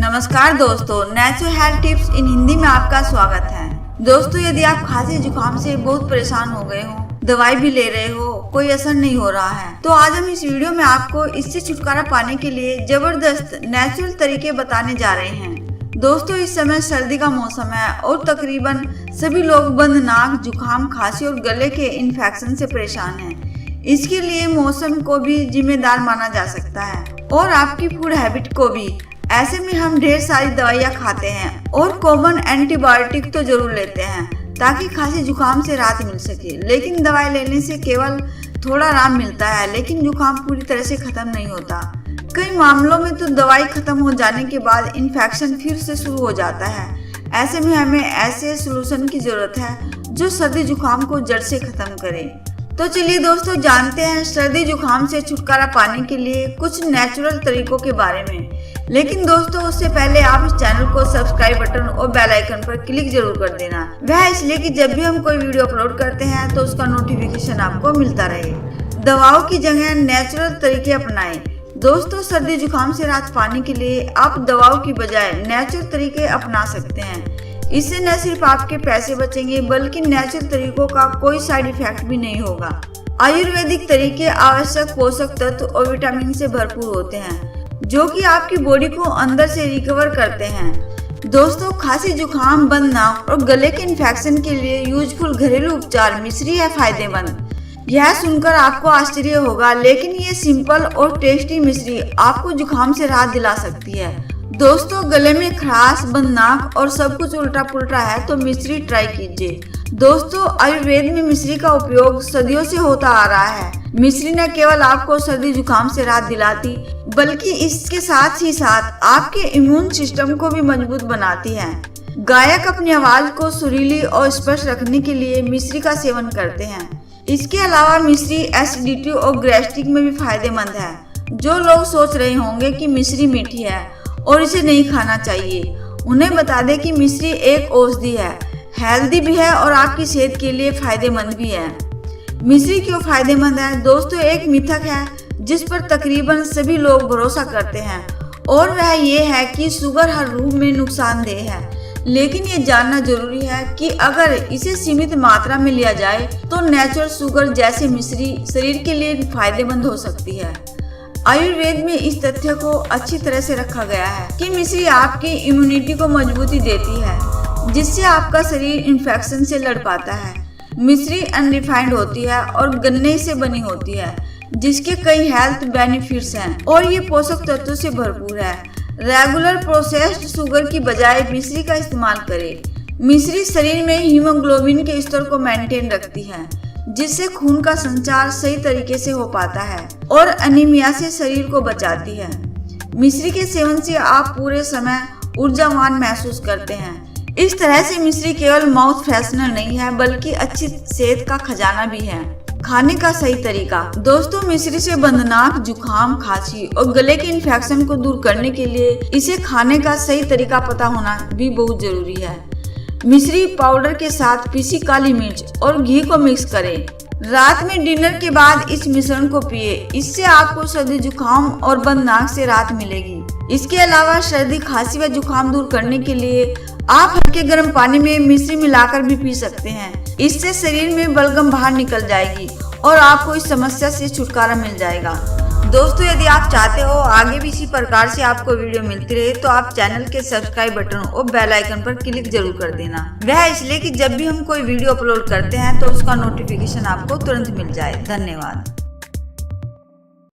नमस्कार दोस्तों, natural health tips इन हिंदी में आपका स्वागत है। दोस्तों, यदि आप खांसी जुकाम से बहुत परेशान हो गए हो, दवाई भी ले रहे हो, कोई असर नहीं हो रहा है, तो आज हम इस वीडियो में आपको इससे छुटकारा पाने के लिए जबरदस्त नेचुरल तरीके बताने जा रहे हैं। दोस्तों, इस समय सर्दी का मौसम है और तकरीबन सभी लोग बंद नाक, जुकाम, खांसी और गले के इन्फेक्शन से परेशान हैं। इसके लिए मौसम को भी जिम्मेदार माना जा सकता है और आपकी फूड हैबिट को भी। ऐसे में हम ढेर सारी दवाइयाँ खाते हैं और कॉमन एंटीबायोटिक तो जरूर लेते हैं ताकि खांसी जुकाम से राहत मिल सके। लेकिन दवाई लेने से केवल थोड़ा आराम मिलता है, लेकिन जुकाम पूरी तरह से खत्म नहीं होता। कई मामलों में तो दवाई खत्म हो जाने के बाद इन्फेक्शन फिर से शुरू हो जाता है। ऐसे में हमें ऐसे सोल्यूशन की जरूरत है जो सर्दी जुकाम को जड़ से खत्म करे। तो चलिए दोस्तों, जानते हैं सर्दी जुकाम से छुटकारा पाने के लिए कुछ नेचुरल तरीकों के बारे में। लेकिन दोस्तों, उससे पहले आप इस चैनल को सब्सक्राइब बटन और बेल आइकन पर क्लिक जरूर कर देना। वह इसलिए कि जब भी हम कोई वीडियो अपलोड करते हैं तो उसका नोटिफिकेशन आपको मिलता रहे। दवाओं की जगह नेचुरल तरीके अपनाएं। दोस्तों, सर्दी जुकाम से राहत पाने के लिए आप दवाओं की बजाय नेचुरल तरीके अपना सकते हैं। इससे न सिर्फ आपके पैसे बचेंगे बल्कि नेचुरल तरीकों का कोई साइड इफेक्ट भी नहीं होगा। आयुर्वेदिक तरीके आवश्यक पोषक तत्व और विटामिन से भरपूर होते हैं जो कि आपकी बॉडी को अंदर से रिकवर करते हैं। दोस्तों, खांसी जुकाम, बंद नाक और गले के इन्फेक्शन के लिए यूजफुल घरेलू उपचार मिश्री है फायदेमंद। यह सुनकर आपको आश्चर्य होगा, लेकिन ये सिंपल और टेस्टी मिश्री आपको जुकाम से राहत दिला सकती है। दोस्तों, गले में खराश, बंद नाक और सब कुछ उल्टा पुल्टा है तो मिश्री ट्राई कीजिए। दोस्तों, आयुर्वेद में मिश्री का उपयोग सदियों से होता आ रहा है। मिश्री न केवल आपको सर्दी जुकाम से राहत दिलाती बल्कि इसके साथ ही साथ आपके इम्यून सिस्टम को भी मजबूत बनाती है। गायक अपनी आवाज को सुरीली और स्पष्ट रखने के लिए मिश्री का सेवन करते हैं। इसके अलावा मिश्री एसिडिटी और गैस्ट्रिक में भी फायदेमंद है। जो लोग सोच रहे होंगे कि मिश्री मीठी है और इसे नहीं खाना चाहिए, उन्हें बता दें कि मिश्री एक औषधि है, हेल्दी भी है और आपकी सेहत के लिए फायदेमंद भी है। मिश्री क्यों फायदेमंद है? दोस्तों, एक मिथक है जिस पर तकरीबन सभी लोग भरोसा करते हैं और वह ये है कि शुगर हर रूप में नुकसानदेह है। लेकिन ये जानना जरूरी है कि अगर इसे सीमित मात्रा में लिया जाए तो नेचुरल शुगर जैसे मिश्री शरीर के लिए फायदेमंद हो सकती है। आयुर्वेद में इस तथ्य को अच्छी तरह से रखा गया है कि मिश्री आपकी इम्यूनिटी को मजबूती देती है, जिससे आपका शरीर इन्फेक्शन से लड़ पाता है। मिश्री अनरिफाइंड होती है और गन्ने से बनी होती है, जिसके कई हेल्थ बेनिफिट्स हैं और ये पोषक तत्वों से भरपूर है। रेगुलर प्रोसेस्ड शुगर की बजाय मिश्री का इस्तेमाल करें। मिश्री शरीर में हीमोग्लोबिन के स्तर को मेंटेन रखती है, जिससे खून का संचार सही तरीके से हो पाता है और अनीमिया से शरीर को बचाती है। मिश्री के सेवन से आप पूरे समय ऊर्जावान महसूस करते हैं। इस तरह से मिश्री केवल माउथ फ्रेशनर नहीं है बल्कि अच्छी सेहत का खजाना भी है। खाने का सही तरीका। दोस्तों, मिश्री से बंद नाक, जुकाम, खांसी और गले के इन्फेक्शन को दूर करने के लिए इसे खाने का सही तरीका पता होना भी बहुत जरूरी है। मिश्री पाउडर के साथ पीसी काली मिर्च और घी को मिक्स करें। रात में डिनर के बाद इस मिश्रण को पिए। इससे आपको सर्दी जुकाम और बंद नाक से राहत मिलेगी। इसके अलावा सर्दी, खांसी व जुकाम दूर करने के लिए आप हल्के गर्म पानी में मिश्री मिलाकर भी पी सकते हैं। इससे शरीर में बलगम बाहर निकल जाएगी और आपको इस समस्या से छुटकारा मिल जाएगा। दोस्तों, यदि आप चाहते हो आगे भी इसी प्रकार से आपको वीडियो मिलती रहे तो आप चैनल के सब्सक्राइब बटन और बेल आइकन पर क्लिक जरूर कर देना। वह इसलिए कि जब भी हम कोई वीडियो अपलोड करते हैं तो उसका नोटिफिकेशन आपको तुरंत मिल जाए। धन्यवाद।